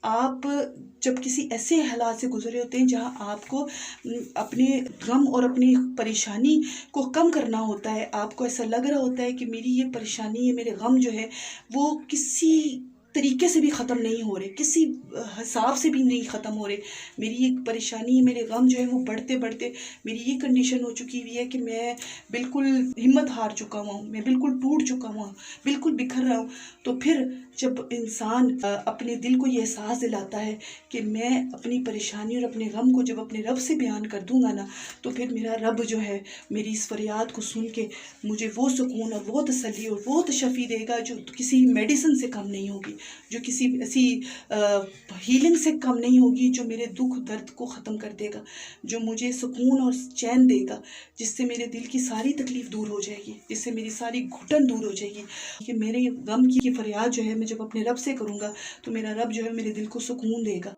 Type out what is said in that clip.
آپ جب کسی ایسے حالات سے گزرے ہوتے ہیں جہاں آپ کو اپنے غم اور اپنی پریشانی کو کم کرنا ہوتا ہے، آپ کو ایسا لگ رہا ہوتا ہے کہ میری یہ پریشانی ہے، میرے غم جو ہے وہ کسی طریقے سے بھی ختم نہیں ہو رہے، کسی حساب سے بھی نہیں ختم ہو رہے، میری یہ پریشانی، میرے غم جو ہے وہ بڑھتے بڑھتے میری یہ کنڈیشن ہو چکی ہوئی ہے کہ میں بالکل ہمت ہار چکا ہوں، میں بالکل ٹوٹ چکا ہوں، بالکل بکھر رہا ہوں۔ تو پھر جب انسان اپنے دل کو یہ احساس دلاتا ہے کہ میں اپنی پریشانی اور اپنے غم کو جب اپنے رب سے بیان کر دوں گا نا، تو پھر میرا رب جو ہے میری اس فریاد کو سن کے مجھے وہ سکون اور وہ تسلی اور وہ تشفی دے گا جو کسی میڈیسن سے کم نہیں ہوگی، جو کسی ایسی ہیلنگ سے کم نہیں ہوگی، جو میرے دکھ درد کو ختم کر دے گا، جو مجھے سکون اور چین دے گا، جس سے میرے دل کی ساری تکلیف دور ہو جائے گی، جس سے میری ساری گھٹن دور ہو جائے گی۔ کہ میرے غم کی فریاد جو ہے میں جب اپنے رب سے کروں گا تو میرا رب جو ہے میرے دل کو سکون دے گا۔